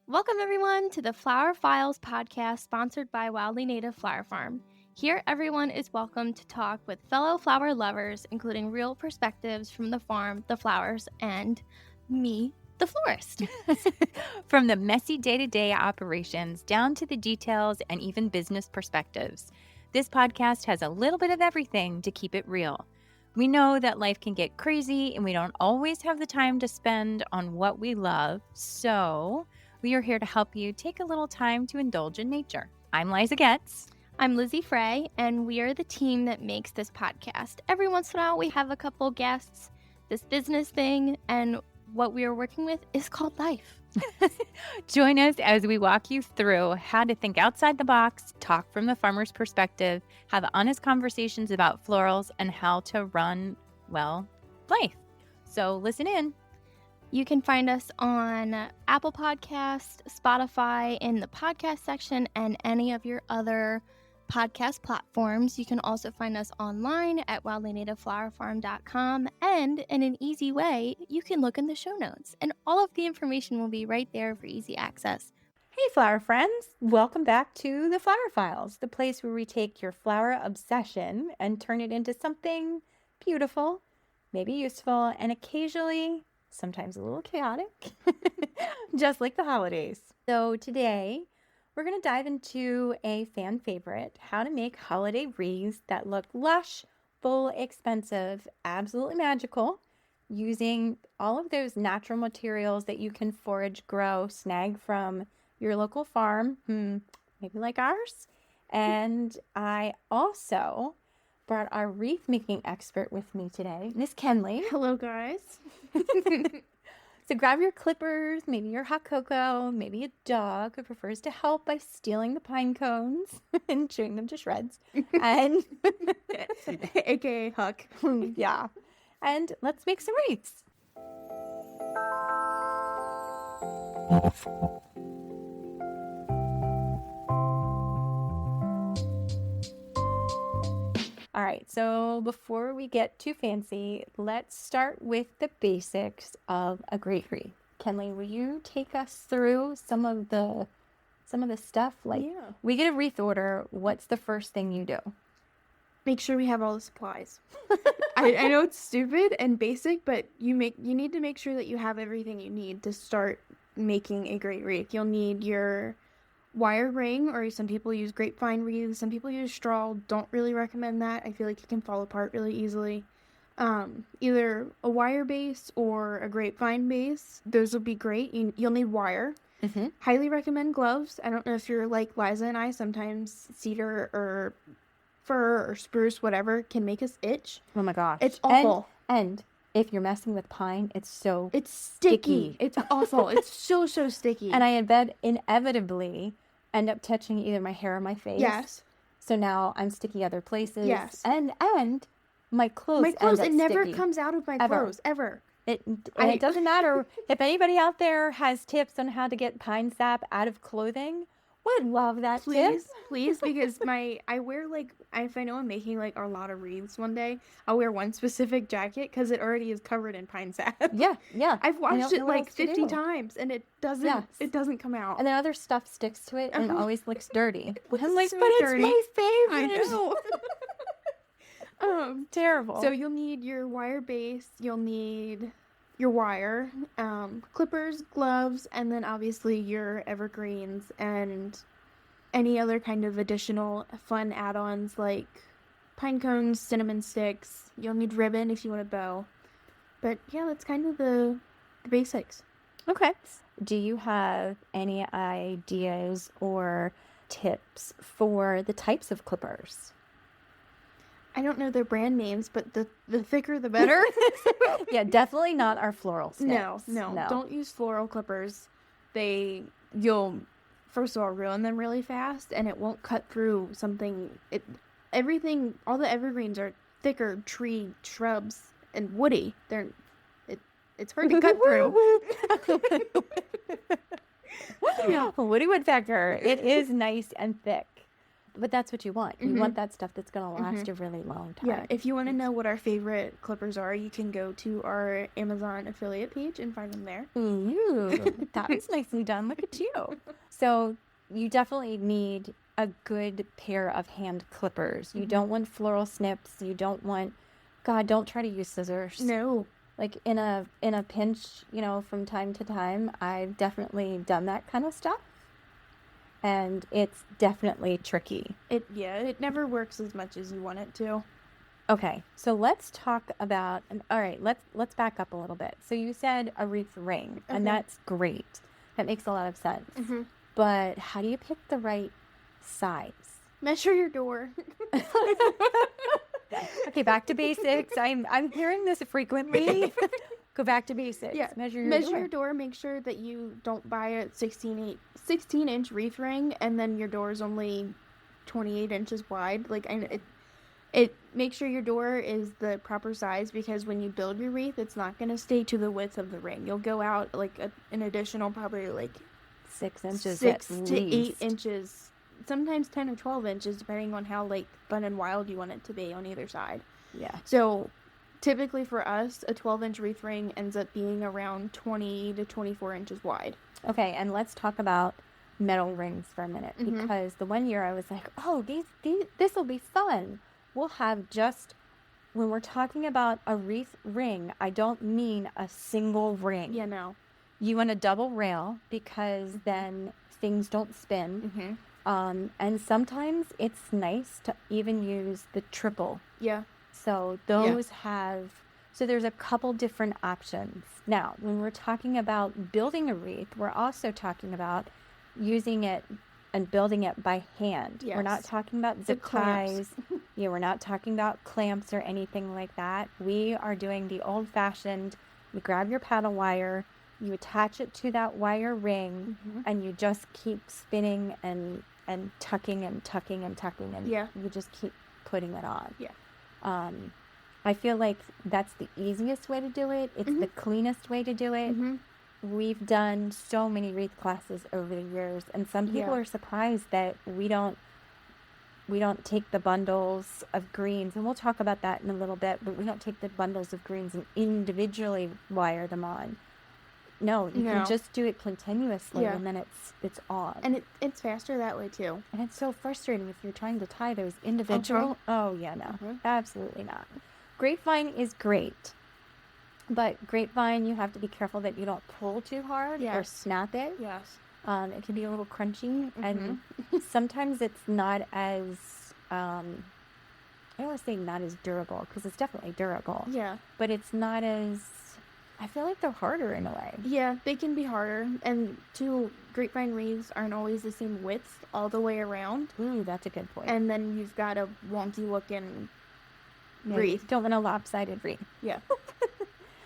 Welcome, everyone, to the Flower Files podcast sponsored by Wildly Native Flower Farm. Here, everyone is welcome to talk with fellow flower lovers, including real perspectives from the farm, the flowers, and me, the florist. From the messy day-to-day operations down to the details and even business perspectives, this podcast has a little bit of everything to keep it real. We know that life can get crazy and we don't always have the time to spend on what we love, so we are here to help you take a little time to indulge in nature. I'm Liza Getz. I'm Lizzie Frey, and we are the team that makes this podcast. Every once in a while, we have a couple guests, this business thing, and what we are working with is called life. Join us as we walk you through how to think outside the box, talk from the farmer's perspective, have honest conversations about florals, and how to run, well, life. So listen in. You can find us on Apple Podcast, Spotify, in the podcast section, and any of your other podcast platforms. You can also find us online at wildlynativeflowerfarm.com, and in an easy way, you can look in the show notes, and all of the information will be right there for easy access. Hey, flower friends. Welcome back to the Flower Files, the place where we take your flower obsession and turn it into something beautiful, maybe useful, and occasionally sometimes a little chaotic, just like the holidays. So today, we're going to dive into a fan favorite, how to make holiday wreaths that look lush, full, expensive, absolutely magical, using all of those natural materials that you can forage, grow, snag from your local farm, maybe like ours. And I also brought our wreath making expert with me today, Miss Kenley. Hello, guys. So grab your clippers, maybe your hot cocoa, maybe a dog who prefers to help by stealing the pine cones and chewing them to shreds. And AKA Huck. Yeah. And let's make some wreaths. All right, so before we get too fancy, let's start with the basics of a great wreath. Kenley, will you take us through some of the stuff? We get a wreath order. What's the first thing you do? Make sure we have all the supplies. I know it's stupid and basic, but you need to make sure that you have everything you need to start making a great wreath. You'll need your wire ring, or some people use grapevine wreaths, some people use straw. Don't really recommend that. I feel like it can fall apart really easily. Either a wire base or a grapevine base. Those will be great. You'll need wire. Mm-hmm. Highly recommend gloves. I don't know if you're like Liza and I. Sometimes cedar or fir or spruce, whatever, can make us itch. Oh my gosh. It's awful. And if you're messing with pine, it's sticky. sticky. It's awful. It's so sticky. And I inevitably end up touching either my hair or my face. Yes. So now I'm sticky other places. Yes. And my clothes end up it never sticky. comes out of my Ever. clothes, ever. It doesn't matter if anybody out there has tips on how to get pine sap out of clothing. Would love that tip. Please, because I wear, like, if I know I'm making, like, a lot of wreaths one day, I'll wear one specific jacket because it already is covered in pine sap. Yeah. I've washed it, like, 50 times, and it doesn't come out. And then other stuff sticks to it, and it always looks dirty. I'm like, so but dirty. It's my favorite. I know. Terrible. So you'll need your wire base, you'll need your wire, clippers, gloves, and then obviously your evergreens and any other kind of additional fun add-ons like pine cones, cinnamon sticks. You'll need ribbon if you want a bow. But yeah, that's kind of the basics. Okay. Do you have any ideas or tips for the types of clippers? I don't know their brand names, but the thicker the better. Yeah, definitely not our floral snips. No. Don't use floral clippers. You'll first of all ruin them really fast, and it won't cut through something. All the evergreens are thicker tree shrubs and woody. It's hard to cut through. Woody woodpecker. It is nice and thick. but that's what you want. You want that stuff that's going to last a really long time. Yeah, if you want to know what our favorite clippers are, you can go to our Amazon affiliate page and find them there. Ooh, that was nicely done. Look at you. So you definitely need a good pair of hand clippers. You don't want floral snips. You don't want, God, don't try to use scissors. No. Like in a pinch, you know, from time to time, I've definitely done that kind of stuff. And it's definitely tricky. It never works as much as you want it to. Okay, so let's talk about, all right, let's back up a little bit. So you said a wreath ring, and that's great. That makes a lot of sense. But how do you pick the right size? Measure your door. Okay, back to basics. I'm hearing this frequently. Go back to basics. Yeah. Measure your door. Make sure that you don't buy a 16-inch wreath ring, and then your door is only 28 inches wide. Like, make sure your door is the proper size, because when you build your wreath, it's not going to stay to the width of the ring. You'll go out like an additional probably like 6 inches, 6 at to 8 least. inches, sometimes 10 or 12 inches, depending on how like fun and wild you want it to be on either side. Yeah. So typically for us, a 12-inch wreath ring ends up being around 20 to 24 inches wide. Okay, and let's talk about metal rings for a minute, because the one year I was like, oh, this will be fun. We'll have when we're talking about a wreath ring, I don't mean a single ring. Yeah, no. You want a double rail, because then things don't spin. And sometimes it's nice to even use the triple. Yeah. So those so there's a couple different options. Now, when we're talking about building a wreath, we're also talking about using it and building it by hand. Yes. We're not talking about zip ties. Yeah, we're not talking about clamps or anything like that. We are doing the old-fashioned, you grab your paddle wire, you attach it to that wire ring, and you just keep spinning and tucking and tucking and tucking, and you just keep putting it on. Yeah. I feel like that's the easiest way to do it. It's the cleanest way to do it. We've done so many wreath classes over the years, and some people are surprised that we don't take the bundles of greens, and we'll talk about that in a little bit, but we don't take the bundles of greens and individually wire them on. No, you can just do it continuously, and then it's on. And it's faster that way too. And it's so frustrating if you're trying to tie those individual. Oh yeah, no, absolutely not. Grapevine is great, but grapevine, you have to be careful that you don't pull too hard or snap it. Yes. It can be a little crunchy, and sometimes it's not as, I don't want to say not as durable, because it's definitely durable. Yeah. But it's not as, I feel like they're harder in a way. Yeah, they can be harder, and grapevine wreaths aren't always the same width all the way around. Ooh, that's a good point. And then you've got a wonky looking wreath. Don't want a lopsided wreath. Yeah.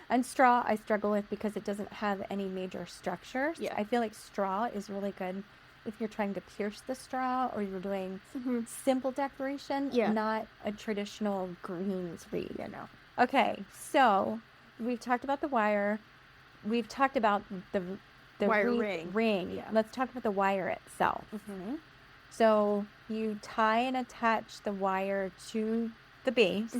And straw I struggle with, because it doesn't have any major structure. Yeah. I feel like straw is really good if you're trying to pierce the straw, or you're doing simple decoration, not a traditional greens wreath. Yeah, no. Okay, so we've talked about the wire. We've talked about the wire ring. Yeah. Let's talk about the wire itself. So you tie and attach the wire to the base,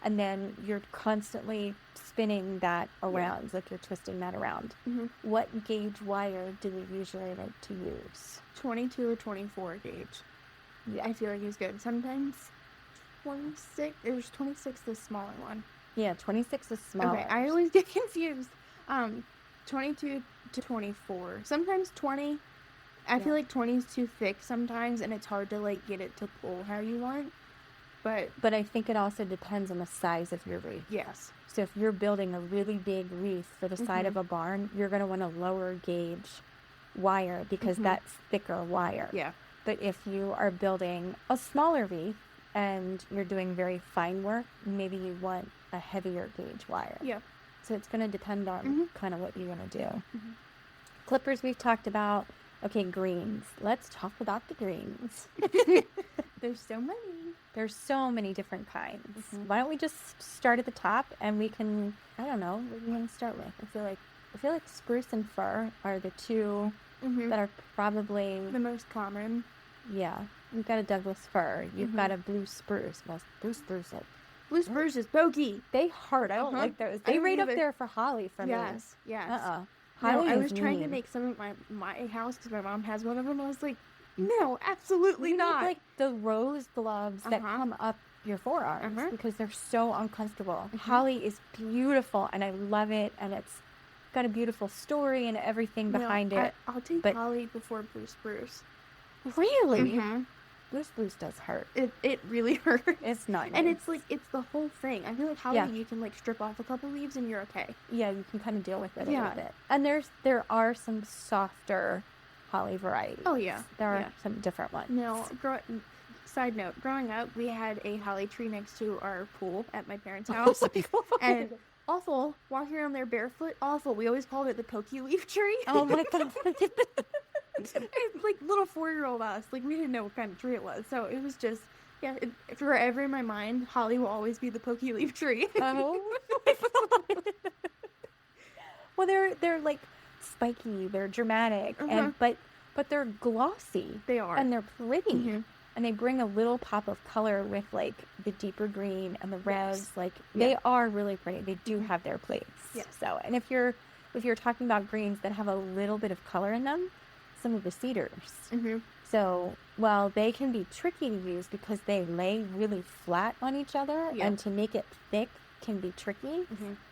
and then you're constantly spinning that around, like you're twisting that around. What gauge wire do we usually like to use? 22 or 24 gauge. Yeah, I feel like it's good. Sometimes 26. There's 26, the smaller one. Yeah, 26 is smaller. Okay, I always get confused. 22 to 24. Sometimes 20. I feel like 20 is too thick sometimes, and it's hard to like get it to pull how you want. But I think it also depends on the size of your wreath. Yes. So if you're building a really big wreath for the side of a barn, you're going to want a lower gauge wire, because that's thicker wire. Yeah. But if you are building a smaller wreath and you're doing very fine work, maybe you want a heavier gauge wire. Yeah. So it's going to depend on kind of what you want to do. Clippers we've talked about. Okay, greens. Let's talk about the greens. There's so many. There's so many different kinds. Why don't we just start at the top, and we can, I don't know, what do you want to start with? I feel like spruce and fir are the two that are probably the most common. Yeah. You've got a Douglas fir. You've got a blue spruce. Well, blue spruce. Blue spruce is pokey. They hard. I don't like those. They right up there for holly for me. Yes. Holly No, I is was trying to mean. make some at my house because my mom has one of them. I was like, no, absolutely You need, not. like the rose gloves that come up your forearms because they're so uncomfortable. Holly is beautiful and I love it, and it's got a beautiful story and everything behind it. I'll take holly before blue spruce. Really? Blue spruce does hurt. It really hurts. It's not nice. And it's like, it's the whole thing. I feel like holly, you can like strip off a couple leaves and you're okay. Yeah, you can kind of deal with it a little bit. And there are some softer holly varieties. Oh yeah. There are some different ones. No, side note, growing up, we had a holly tree next to our pool at my parents' house. And awful, walking around there barefoot, awful. We always called it the pokey leaf tree. Oh my God. It's like little 4-year-old us. Like, we didn't know what kind of tree it was. So it was just, forever in my mind, holly will always be the pokey leaf tree. Oh. Well, they're like spiky, they're dramatic, and but they're glossy. They are. And they're pretty. And they bring a little pop of color with like the deeper green and the reds. Like they are really pretty. They do have their place. Yes. So, and if you're talking about greens that have a little bit of color in them, some of the cedars. So, while they can be tricky to use because they lay really flat on each other, and to make it thick can be tricky,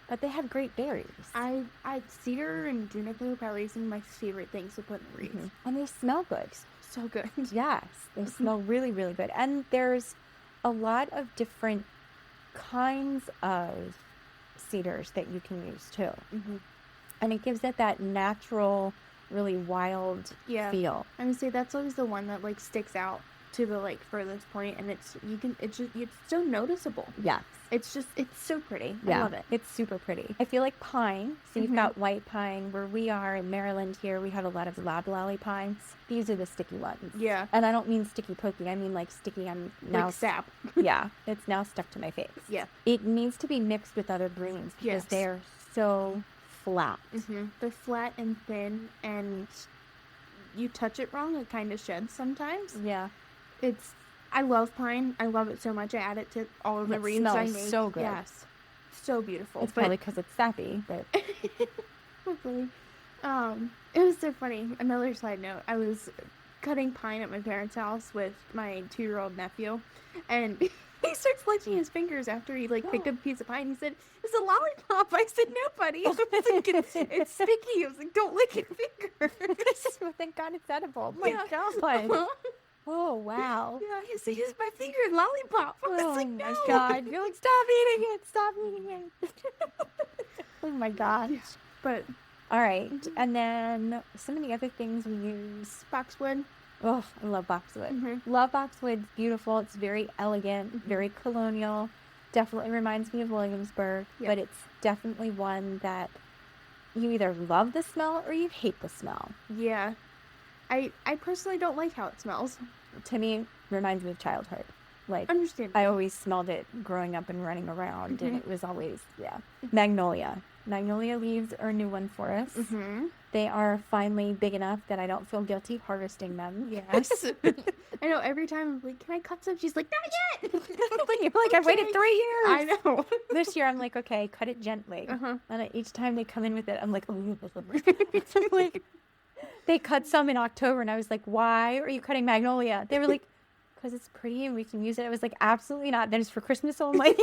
but they have great berries. I cedar and juniper are probably some of my favorite things to put in the wreath. And they smell good. So good. Yes, they smell really, really good. And there's a lot of different kinds of cedars that you can use too. And it gives it that natural, really wild feel. I would say that's always the one that like sticks out to the like furthest point, and it's so noticeable. Yes. It's so pretty. Yeah, I love it. It's super pretty. I feel like pine. So you've got white pine. Where we are in Maryland here, we have a lot of loblolly pines. These are the sticky ones. Yeah. And I don't mean sticky pokey. I mean like sticky. I'm now like sap. Yeah, it's now stuck to my face. Yeah. It needs to be mixed with other greens because they're so flat. They're flat and thin, and you touch it wrong, it kind of sheds sometimes. Yeah. I love pine. I love it so much. I add it to all of the wreaths I make. So good. Yes. So beautiful. It's probably because it's sappy, but hopefully. It was so funny. Another side note, I was cutting pine at my parents' house with my 2-year-old nephew, and he starts licking his fingers after he picked up a piece of pine. He said, "It's a lollipop." I said, "No, buddy. I was like, it's sticky." I was like, "Don't lick your finger." Thank God it's edible. Oh my God. Oh, wow. Yeah, he said, "Here's my finger and lollipop." I was like, "No." Oh my God. You're like, stop eating it. Stop eating it. Oh my gosh. Yeah. But all right. And then some of the other things we use. boxwood. Oh, I love boxwood. Love boxwood. It's beautiful. It's very elegant, very colonial. Definitely reminds me of Williamsburg, but it's definitely one that you either love the smell or you hate the smell. Yeah. I personally don't like how it smells. To me, reminds me of childhood. Like, Understand. I always smelled it growing up and running around, and it was always, Magnolia. Magnolia leaves are a new one for us. They are finally big enough that I don't feel guilty harvesting them. Yes. I know, every time I'm like, "Can I cut some?" She's like, "Not yet." You're like, "I've waited 3 years." I know. This year, I'm like, "Okay, cut it gently." And each time they come in with it, I'm like, "Oh." Like, they cut some in October, and I was like, "Why are you cutting magnolia?" They were like, "Because it's pretty and we can use it." I was like, "Absolutely not. That is for Christmas only."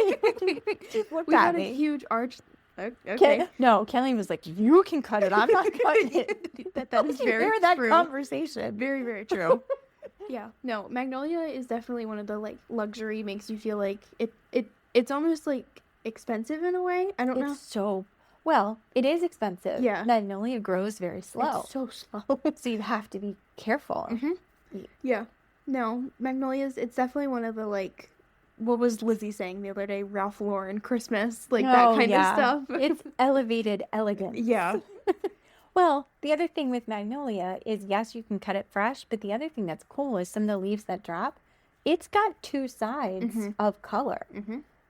We had a huge arch. Okay. No, Kelly was like, "You can cut it. I'm not cutting it." That is very true. That true. Conversation. Very, very true. Yeah. No, magnolia is definitely one of the luxury, makes you feel like it's almost like expensive in a way. I don't know. It's so well, it is expensive. Yeah. Magnolia grows very slow. It's so slow. So you have to be careful. Yeah. No, magnolias, it's definitely one of the what was Lizzie saying the other day? Ralph Lauren Christmas, that kind of stuff. It's elevated elegance. Yeah. Well, the other thing with magnolia is, yes, you can cut it fresh, but the other thing that's cool is some of the leaves that drop, it's got 2 sides of color.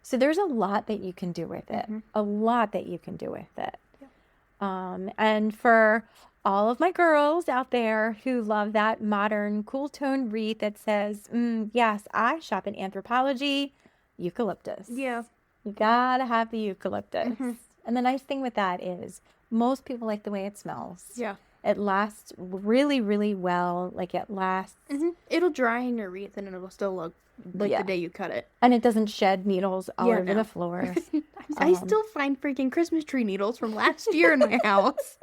So there's a lot that you can do with it. A lot that you can do with it. Yeah. And for all of my girls out there who love that modern cool tone wreath that says, yes, I shop in Anthropologie, eucalyptus. Yeah. You gotta have the eucalyptus. Mm-hmm. And the nice thing with that is most people like the way it smells. Yeah. It lasts really, really well. Like it lasts. Mm-hmm. It'll dry in your wreath and it'll still look like the day you cut it. And it doesn't shed needles all over the floor. I still find freaking Christmas tree needles from last year in my house.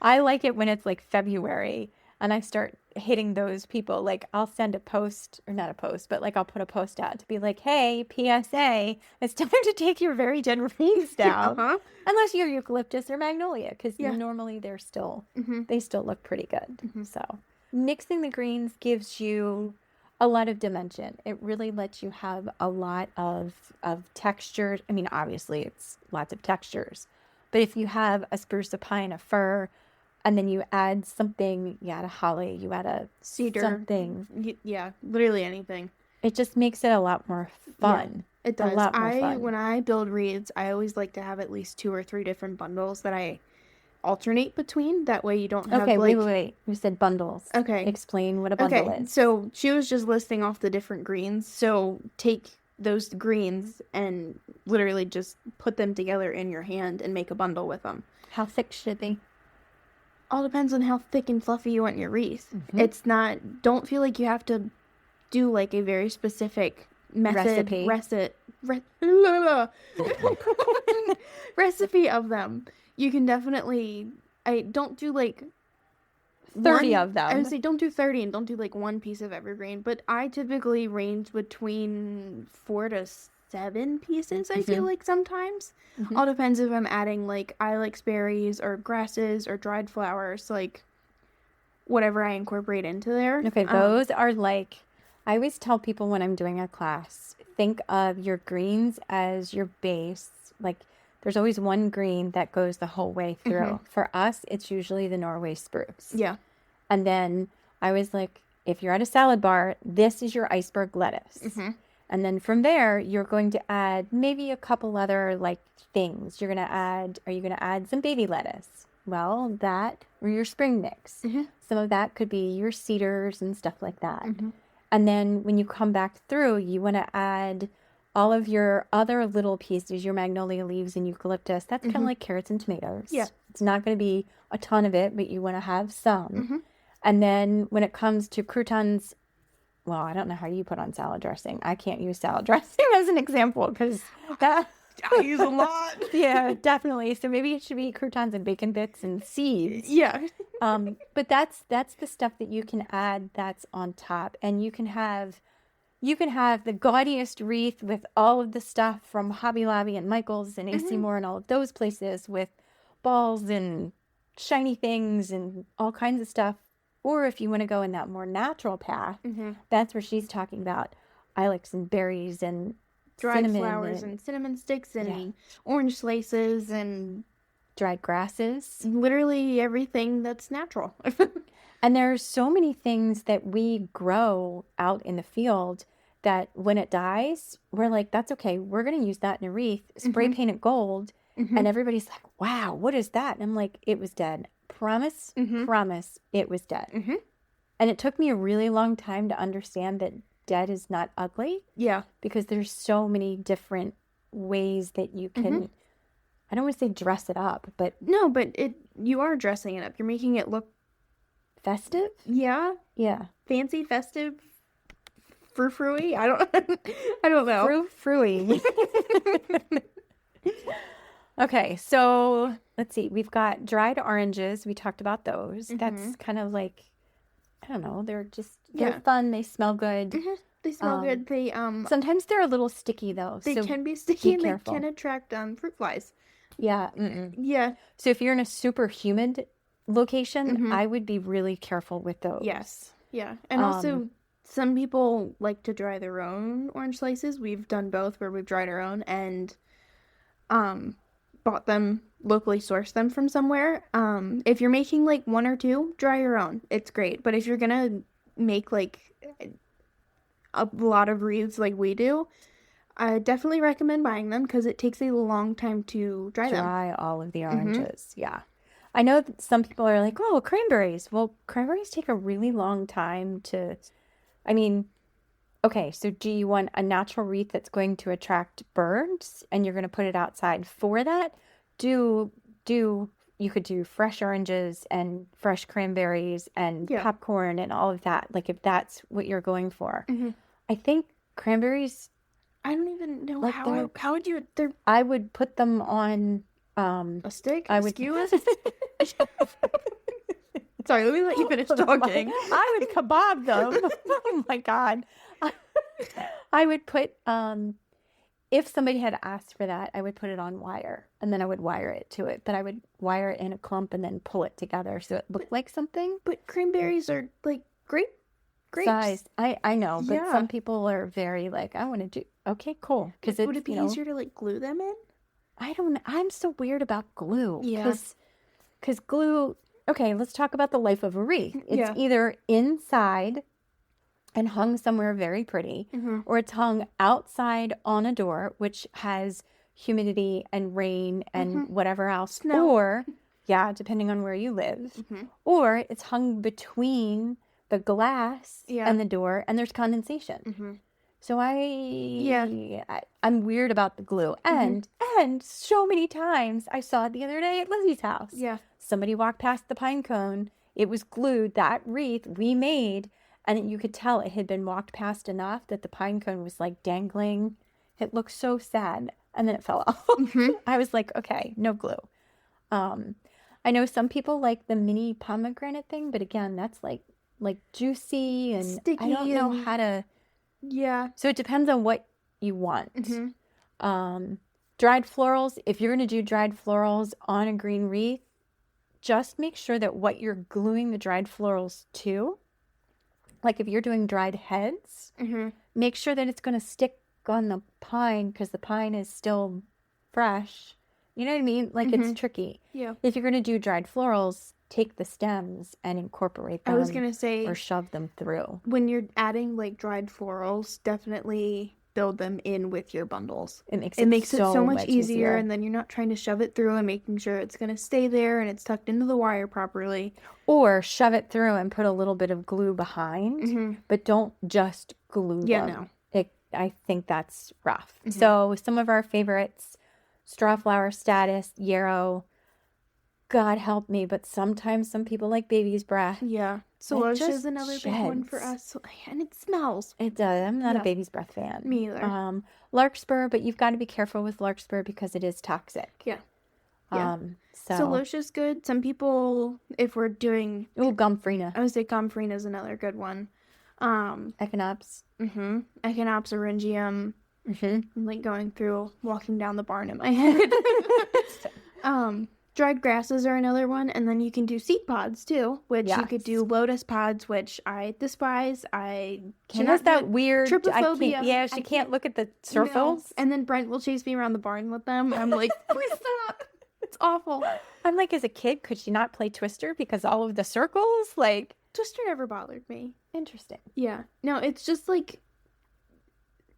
I like it when it's like February and I start hitting those people. Like I'll send a post, or not a post, but like I'll put a post out to be like, hey, PSA, it's time to take your very dead wreaths down. Unless you're eucalyptus or magnolia, because normally they're still, they still look pretty good. So mixing the greens gives you a lot of dimension. It really lets you have a lot of textures. I mean, obviously it's lots of textures, but if you have a spruce, a pine, a fir, and then you add something, you add a holly, you add a cedar, something. Yeah, literally anything. It just makes it a lot more fun. Yeah, it does. A lot more fun. When I build wreaths, I always like to have at least 2 or 3 different bundles that I alternate between. That way you don't have wait. You said bundles. Okay. Explain what a bundle is. So she was just listing off the different greens. So take those greens and literally just put them together in your hand and make a bundle with them. How thick should they be? All depends on how thick and fluffy you want your wreath. It's not, don't feel like you have to do like a very specific recipe of them. You can definitely, I don't do like 30 of them. I would say don't do 30 and don't do like one piece of evergreen, but I typically range between 4 to 7 pieces, I feel like sometimes. All depends if I'm adding like ilex berries or grasses or dried flowers, like whatever I incorporate into there. Okay, those are like, I always tell people when I'm doing a class, think of your greens as your base. Like there's always one green that goes the whole way through. For us, it's usually the Norway spruce. Yeah. And then I was like, if you're at a salad bar, this is your iceberg lettuce. And then from there, you're going to add maybe a couple other like things. Are you going to add some baby lettuce? Well, that, or your spring mix. Some of that could be your cedars and stuff like that. And then when you come back through, you want to add all of your other little pieces, your magnolia leaves and eucalyptus. That's kind of like carrots and tomatoes. Yeah. It's not going to be a ton of it, but you want to have some. And then when it comes to croutons, well, I don't know how you put on salad dressing. I can't use salad dressing as an example because that I use a lot. Yeah, definitely. So maybe it should be croutons and bacon bits and seeds. Yeah. But that's the stuff that you can add that's on top. And you can have the gaudiest wreath with all of the stuff from Hobby Lobby and Michael's and AC Moore and all of those places with balls and shiny things and all kinds of stuff. Or if you want to go in that more natural path, that's where she's talking about ilex and berries and dried flowers and cinnamon sticks and orange slices and dried grasses. Literally everything that's natural. And there's so many things that we grow out in the field that when it dies, we're like, that's okay. We're going to use that in a wreath, spray paint it gold. And everybody's like, wow, what is that? And I'm like, it was dead. Promise, it was dead. And it took me a really long time to understand that dead is not ugly. Yeah. Because there's so many different ways that you can, I don't want to say dress it up, but. No, but you are dressing it up. You're making it look festive. Yeah. Yeah. Fancy, festive, frou-frou-y. I don't know. Frou-frou-y. Okay, so let's see. We've got dried oranges. We talked about those. That's kind of like, I don't know. They're fun. They smell good. They smell good. They sometimes they're a little sticky though. They can be sticky and careful. They can attract fruit flies. Yeah. Yeah. So if you're in a super humid location, I would be really careful with those. Yes. Yeah. And also some people like to dry their own orange slices. We've done both where we've dried our own and bought them, locally sourced them from somewhere. If you're making like 1 or 2, dry your own. It's great. But if you're gonna make like a lot of wreaths like we do, I definitely recommend buying them because it takes a long time to dry them. Dry all of the oranges. Yeah. I know that some people are like, oh, cranberries. Well, cranberries take a really long time to, I mean, okay, so do you want a natural wreath that's going to attract birds and you're going to put it outside for that? Do you could do fresh oranges and fresh cranberries and Yeah. popcorn and all of that, like if that's what you're going for. Mhm. I think cranberries, I don't even know Like they're- how would you they're I would put them on a stick? I A would skewers? Sorry, let me let you finish talking. I would kebab them. Oh my God. I would put, if somebody had asked for that, I would put it on wire and then I would wire it to it. But I would wire it in a clump and then pull it together so it looked like something. But cranberries are like grapes. Size. I know, but Yeah. some people are very like, I want to do, okay, cool. Because Would it be easier to like glue them in? I don't, I'm so weird about glue. Yeah. Because glue, okay, let's talk about the life of a wreath. It's Yeah. either inside and hung somewhere very pretty, Mhm. or it's hung outside on a door, which has humidity and rain and whatever else. Snow. Or, yeah, depending on where you live. Mhm. Or it's hung between the glass Yeah. and the door, and there's condensation. Mhm. So I'm weird about the glue. And so many times I saw it the other day at Lizzie's house. Yeah. Somebody walked past the pine cone. It was glued. That wreath we made, and you could tell it had been walked past enough that the pine cone was like dangling. It looked so sad, and then it fell off. I was like, okay, no glue. I know some people like the mini pomegranate thing, but again, that's like juicy and I don't Sticky know and- how to. Yeah. So it depends on what you want. Dried florals, if you're going to do dried florals on a green wreath, just make sure that what you're gluing the dried florals to, like if you're doing dried heads, make sure that it's going to stick on the pine because the pine is still fresh. You know what I mean? Like it's tricky. Yeah. If you're going to do dried florals, take the stems and incorporate them I was gonna say or shove them through. when you're adding like dried florals, definitely build them in with your bundles. It makes it so much easier, and then you're not trying to shove it through and making sure it's gonna stay there and it's tucked into the wire properly. Or shove it through and put a little bit of glue behind, but don't just glue Yeah, them. I think that's rough. So some of our favorites, straw flower status, yarrow, God help me, but sometimes some people like baby's breath. Yeah. So It Lush just is another big one for sheds. us, and it smells. It does. I'm not Yeah. a baby's breath fan. Me either. Larkspur, but you've got to be careful with larkspur because it is toxic. Yeah. Yeah. So So, Lush is good. Some people, if we're doing, oh, Gomfrina, I would say Comfrina is another good one. Echinops. Echinops orangium. Mm-hmm. I'm like going through, walking down the barn in my head. Dried grasses are another one, and then you can do seed pods too, which you could do Yes. lotus pods, which I despise. I She cannot has do that it. weird. Trypophobia. Yeah, I she can't can't- look at the No. circles. And then Brent will chase me around the barn with them. I'm like, please stop. It's awful. I'm like, as a kid, could she not play Twister because all of the circles? Like, Twister never bothered me. interesting. Yeah. No, it's just like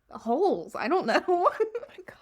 holes. I don't know. Oh my God.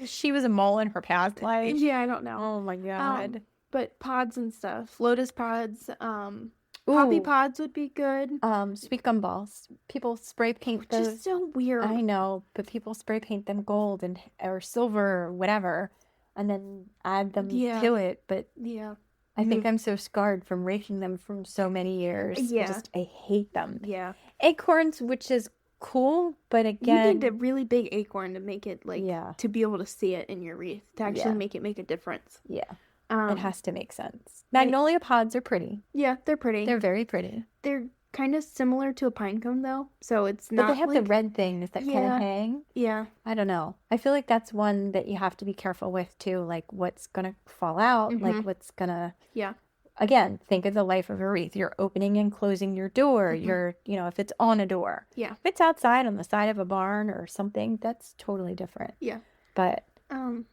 She was a mole in her past life. Yeah, I don't know. Oh my God. But pods and stuff. Lotus pods. Poppy Ooh. pods would be good. Sweet gumballs. People spray paint Which those. is so weird. I know, but people spray paint them gold and or silver or whatever, and then add them Yeah. to it. But Yeah. I think I'm so scarred from raking them from so many years. Yeah. I hate them. Yeah. Acorns, which is cool, but You again, need a really big acorn to make it like Yeah. to be able to see it in your wreath to actually Yeah. make it make a difference. yeah, Um, it has to make sense. Magnolia pods are pretty. Yeah, they're pretty. They're very pretty. They're kind of similar to a pine cone though, so it's But not they have like, the red things that kind Yeah. of hang. Yeah. I don't know. I feel like that's one that you have to be careful with too. Like what's gonna fall out, like what's gonna. Yeah. Again, think of the life of a wreath. You're opening and closing your door. You're, if it's on a door. Yeah. If it's outside on the side of a barn or something, that's totally different. Yeah. But Um,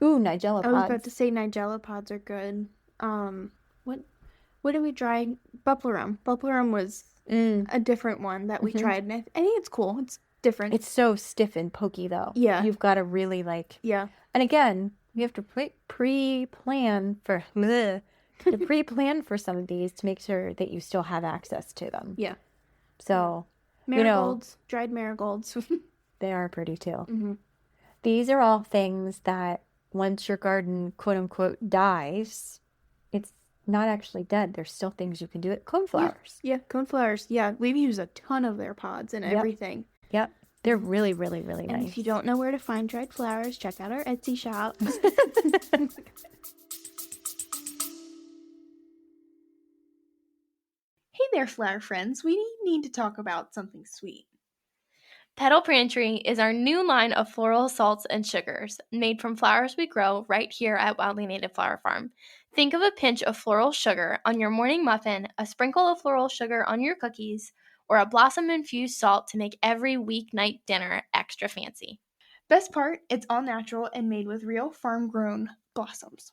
ooh, Nigella I was pods. about to say Nigella pods are good. What did we try? Bubblerum. Bubblerum was a different one that we tried, and I think it's cool. It's different. It's so stiff and pokey though. Yeah. You've got to really like. yeah. And again, you have to pre-plan for to pre-plan for some of these to make sure that you still have access to them. Yeah. So, Marigolds, dried marigolds. they are pretty too. Mm-hmm. These are all things that once your garden, quote unquote, dies, it's not actually dead. There's still things you can do. Coneflowers. Yeah, coneflowers. Yeah, we've used a ton of their pods and everything. Yep. They're really, really, really And nice. if you don't know where to find dried flowers, check out our Etsy shop. Hey there, flower friends. We need to talk about something sweet. Petal Pantry is our new line of floral salts and sugars made from flowers we grow right here at Wildly Native Flower Farm. Think of a pinch of floral sugar on your morning muffin, a sprinkle of floral sugar on your cookies, or a blossom-infused salt to make every weeknight dinner extra fancy. Best part, it's all natural and made with real farm-grown blossoms.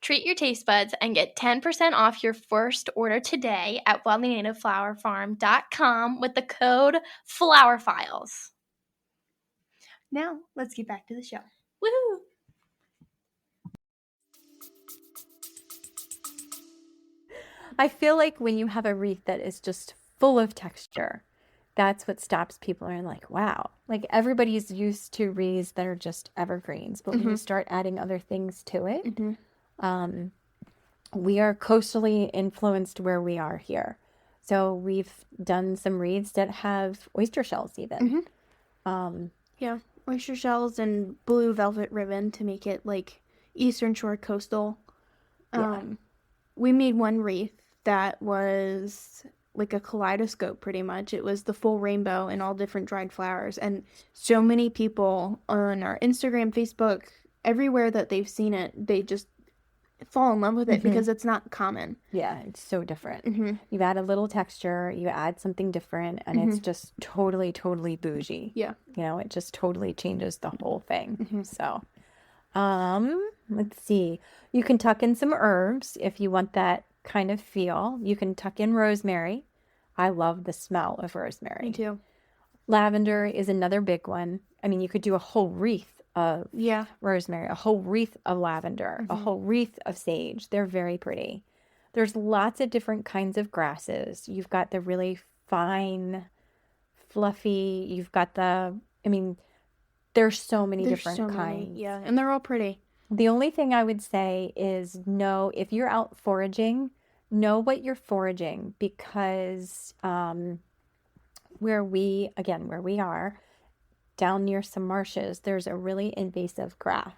Treat your taste buds and get 10% off your first order today at wildlynativeflowerfarm.com with the code FLOWERFILES. Now, let's get back to the show. Woohoo! I feel like when you have a wreath that is just full of texture, that's what stops people and like, wow. Like everybody's used to wreaths that are just evergreens, but when you start adding other things to it, we are coastally influenced where we are here. So we've done some wreaths that have oyster shells even. Yeah, oyster shells and blue velvet ribbon to make it like Eastern Shore coastal. We made one wreath that was like a kaleidoscope pretty much. It was the full rainbow and all different dried flowers. And so many people on our Instagram, Facebook, everywhere that they've seen it, they just fall in love with it because it's not common. Yeah, it's so different. You add a little texture, you add something different, and it's just totally, totally bougie. Yeah. You know, it just totally changes the whole thing. So, let's see. You can tuck in some herbs if you want that kind of feel. You can tuck in rosemary. I love the smell of rosemary. Me too. Lavender is another big one. I mean, you could do a whole wreath of rosemary, a whole wreath of lavender, a whole wreath of sage. They're very pretty. There's lots of different kinds of grasses. You've got the really fine, fluffy. You've got there's so many different kinds. Yeah, and they're all pretty. The only thing I would say is if you're out foraging, know what you're foraging because where we are, down near some marshes, there's a really invasive grass.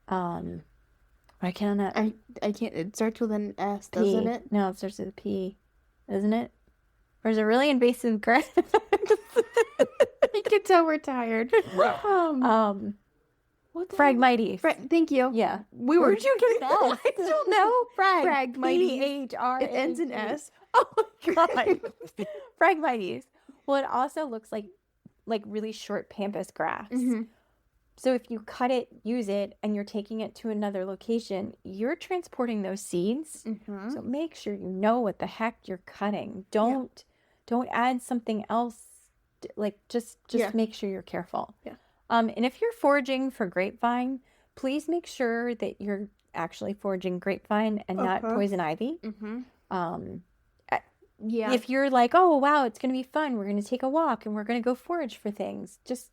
I cannot. I can't. It starts with an S, doesn't it? No, it starts with a P, isn't it? Or is it really invasive grass? I can tell we're tired. Phragmites. Thank you. Yeah. Where'd you get that? I don't know. Phragmites. Phr. It ends in S. Oh my god. Phragmites. Well, it also looks like really short pampas grass. So if you cut it, use it, and you're taking it to another location, you're transporting those seeds. So make sure you know what the heck you're cutting. Don't add something else. Like just make sure you're careful. Yeah. And if you're foraging for grapevine, please make sure that you're actually foraging grapevine and not poison ivy. If you're like, oh wow, it's gonna be fun, we're gonna take a walk and we're gonna go forage for things, just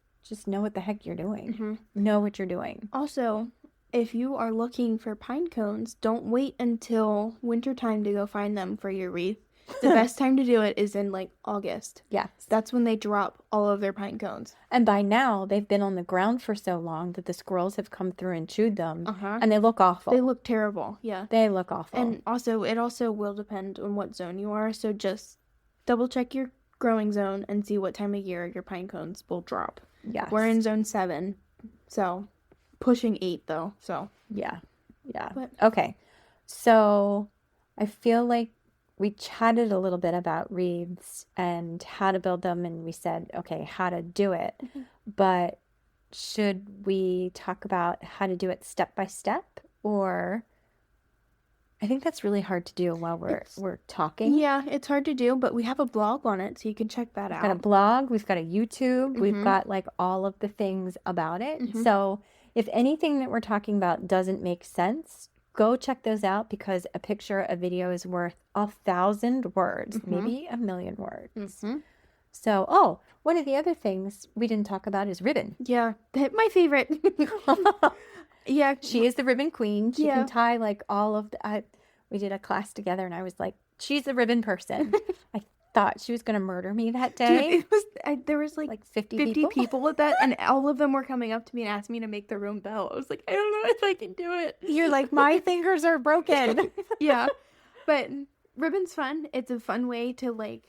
know what the heck you're doing. Know what you're doing. Also, if you are looking for pine cones, don't wait until wintertime to go find them for your wreath. The best time to do it is in like August. Yes. That's when they drop all of their pine cones. And by now, they've been on the ground for so long that the squirrels have come through and chewed them. And they look awful. They look terrible. Yeah. They look awful. And also, it also will depend on what zone you are. So just double check your growing zone and see what time of year your pine cones will drop. Yes. We're in zone 7. So pushing 8 though. So yeah. Okay. So I feel like we chatted a little bit about wreaths and how to build them, and we said, okay, how to do it. But should we talk about how to do it step by step? Or I think that's really hard to do while we're talking. Yeah, it's hard to do, but we have a blog on it, so you can check that out. We've got a blog, we've got a YouTube, we've got like all of the things about it. So if anything that we're talking about doesn't make sense, go check those out because a picture, a video is worth 1,000 words, Mhm. maybe 1,000,000 words. Mhm. So, one of the other things we didn't talk about is ribbon. Yeah, my favorite. Yeah, She is the ribbon queen. She Yeah. can tie like all of the. We did a class together, and I was like, "She's the ribbon person." I thought she was going to murder me that dude, day. there was like Like 50 50 people. people at that, and all of them were coming up to me and asking me to make their own bell. I was like, I don't know if I can do it. You're like, my fingers are broken. Yeah, but ribbon's fun. It's a fun way to like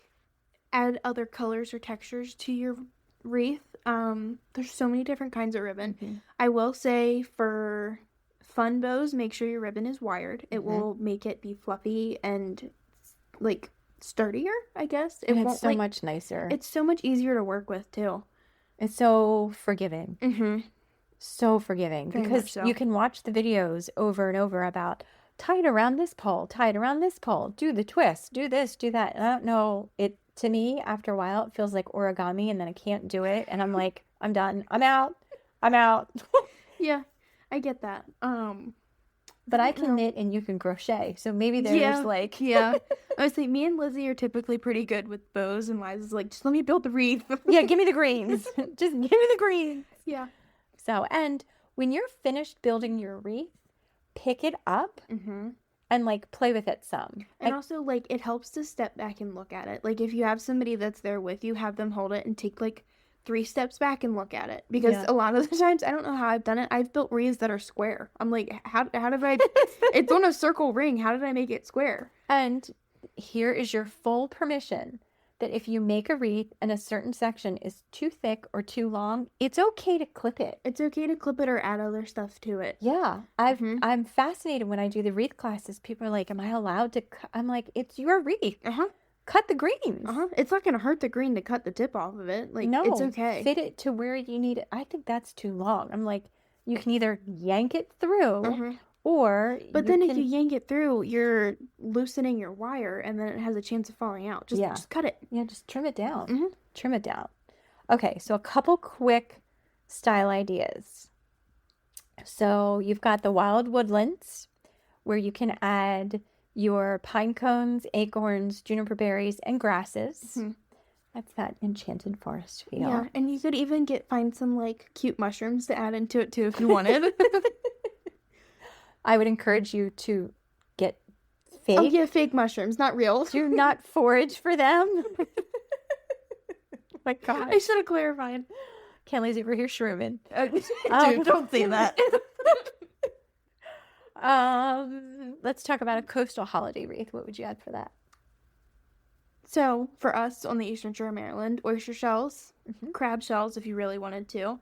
add other colors or textures to your wreath. There's so many different kinds of ribbon. Mhm. I will say for fun bows, make sure your ribbon is wired. It Mhm. will make it be fluffy and like sturdier, I guess. It And won't it's so like much nicer. it's so much easier to work with too. It's so forgiving. Mm-hmm. So forgiving. Very Because much so. you can watch the videos over and over about tie it around this pole, tie it around this pole, do the twist, do this, do that. And I don't know. To me, after a while, it feels like origami, and then I can't do it. And I'm like, I'm done. I'm out. I'm out. Yeah, I get that. But I can No. knit and you can crochet. So maybe there's Yeah, like, yeah. I was like, me and Lizzie are typically pretty good with bows, and Liza's is like, just let me build the wreath. yeah, give me the greens. Just give me the greens. Yeah. So, and when you're finished building your wreath, pick it up Mm-hmm. and like play with it some. And also, like, it helps to step back and look at it. Like, if you have somebody that's there with you, have them hold it and take, like, 3 steps back and look at it. Because Yeah. a lot of the times, I don't know how I've done it, I've built wreaths that are square. I'm like, how did I... It's on a circle ring. How did I make it square? And here is your full permission that if you make a wreath and a certain section is too thick or too long, it's okay to clip it. It's okay to clip it or add other stuff to it. Yeah, Mhm. I'm fascinated when I do the wreath classes. People are like, "Am I allowed to?" I'm like, "It's your wreath. Uh-huh. Cut the greens. Uh-huh. It's not going to hurt the green to cut the tip off of it. Like, No, it's okay. fit it to where you need it." I think that's too long. I'm like, you can either yank it through, Mhm. or But you then can, if you yank it through, you're loosening your wire, and then it has a chance of falling out. Just cut it. yeah, just trim it down. Mhm. Trim it down. Okay, so a couple quick style ideas. So you've got the wild woodlands, where you can add your pine cones, acorns, juniper berries, and grasses. Mhm. That's that enchanted forest feel. Yeah, and you could even find some like cute mushrooms to add into it too if you wanted. I would encourage you to get fake. Oh yeah, fake mushrooms, not real. Do not forage for them. Oh my God. I should have clarified. Kelly's over here shrooming. Dude, don't say that. Let's talk about a coastal holiday wreath. What would you add for that? So for us on the eastern shore of Maryland, oyster shells, Mhm. crab shells if you really wanted to,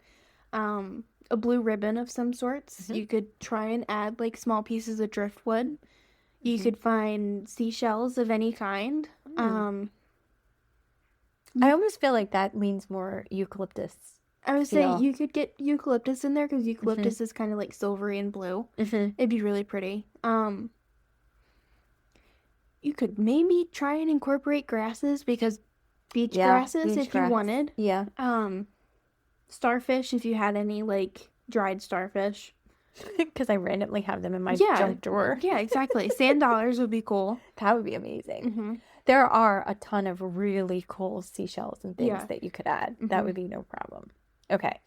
a blue ribbon of some sorts. Mhm. You could try and add like small pieces of driftwood. You Mhm. could find seashells of any kind. I almost feel like that leans more eucalyptus. I would say feel. you could get eucalyptus in there because eucalyptus is kind of like silvery and blue. Mm-hmm. It'd be really pretty. You could maybe try and incorporate grasses because beach grasses if you wanted. Yeah. Starfish if you had any like dried starfish. Because I randomly have them in my Yeah. junk drawer. Yeah, exactly. Sand dollars would be cool. That would be amazing. Mm-hmm. There are a ton of really cool seashells and things Yeah. that you could add. That Mhm. would be no problem. Okay.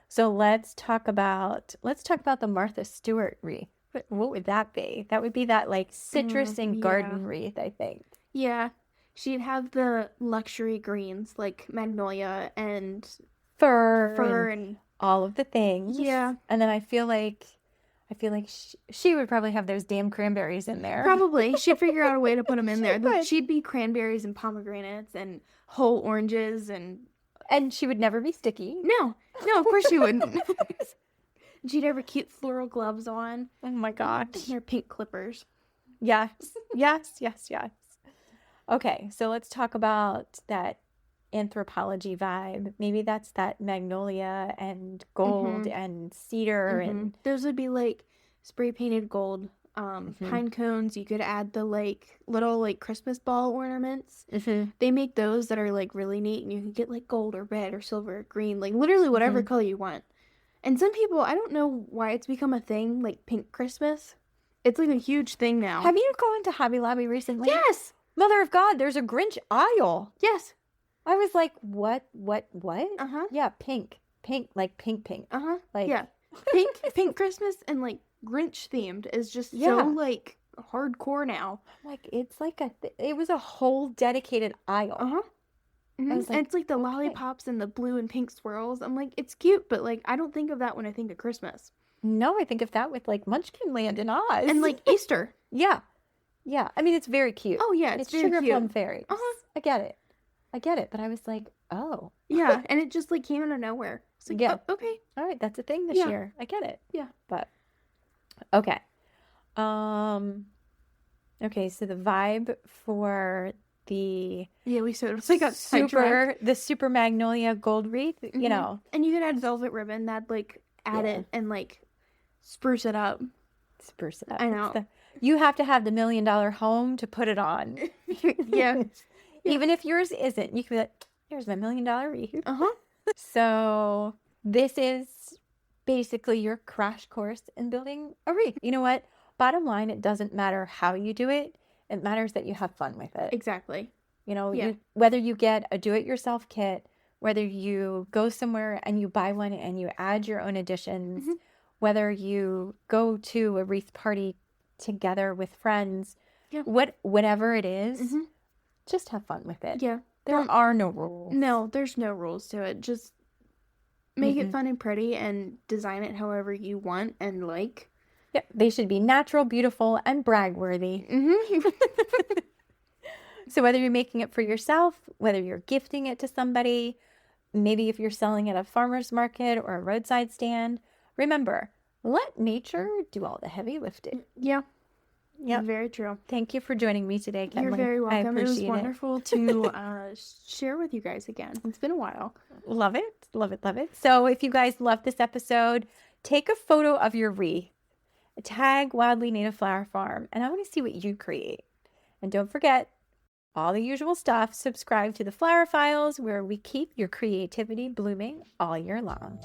So let's talk about the Martha Stewart wreath. What would that be? That would be that like citrus and yeah. garden wreath, I think. Yeah. She'd have the luxury greens like magnolia and Fir and and all of the things. yeah. And then I feel like she would probably have those damn cranberries in there. Probably. She'd figure out a way to put them in there. would. She'd be cranberries and pomegranates and whole oranges and... And she would never be sticky. No, of course she wouldn't. She'd have her cute floral gloves on. Oh my gosh. And her pink clippers. Yes. Yes. Yes. Yes. Okay. So let's talk about that anthropology vibe. Maybe that's that magnolia and gold and cedar and Those would be like spray painted gold. Pine cones. You could add the like little like Christmas ball ornaments. They make those that are like really neat, and you can get like gold or red or silver or green, like literally whatever color you want. And some people, I don't know why it's become a thing, like pink Christmas. It's like a huge thing now. Have you gone to Hobby Lobby recently? Yes. Mother of God, there's a Grinch aisle. Yes. I was like, what? Uh-huh. Yeah, pink, like pink. Uh-huh. Like, yeah. Pink Christmas and like Grinch themed is just so Yeah. like hardcore now. like it's like it was a whole dedicated aisle. Uh-huh. I was And like, it's like the okay. lollipops and the blue and pink swirls. I'm like, it's cute, but like I don't think of that when I think of Christmas. No, I think of that with like Munchkin Land and Oz. And like Easter. yeah. I mean, it's very cute. Oh yeah, And it's it's very Sugar cute. Plum Fairies. Uh-huh. I get it. But I was like, oh. Yeah, and it just like came out of nowhere. It's like, Yeah. oh, okay. All right, that's a thing this Yeah. year. I get it. Yeah. But okay. Okay, so the vibe for the Yeah, we totally got sidetracked. the super magnolia gold wreath, you Mhm. know. And you could add velvet ribbon. That'd like add Yeah. it and like spruce it up. Spruce it up. I It's know. you have to have the $1 million home to put it on. Yeah. Even if yours isn't, you can be like, here's my $1 million wreath. Uh-huh. So this is basically your crash course in building a wreath. You know what? Bottom line, it doesn't matter how you do it. It matters that you have fun with it. Exactly. You know, Yeah. whether you get a do-it-yourself kit, whether you go somewhere and you buy one and you add your own additions, Mhm. whether you go to a wreath party together with friends, Yeah. whatever it is, Mhm. just have fun with it. Yeah. There are no rules. No, there's no rules to it. Just make it Mm-mm. fun and pretty and design it however you want and like. Yeah, they should be natural, beautiful, and brag-worthy. Mm-hmm. So whether you're making it for yourself, whether you're gifting it to somebody, maybe if you're selling at a farmer's market or a roadside stand, remember, let nature do all the heavy lifting. Yeah. Yep. Very true. Thank you for joining me today, Kenley. You're very I welcome. It was appreciate wonderful to share with you guys again. It's been a while. Love it. Love it. Love it. So if you guys love this episode, take a photo of your wreath, tag Wildly Native Flower Farm, and I want to see what you create. And don't forget, all the usual stuff. Subscribe to the Flower Files, where we keep your creativity blooming all year long.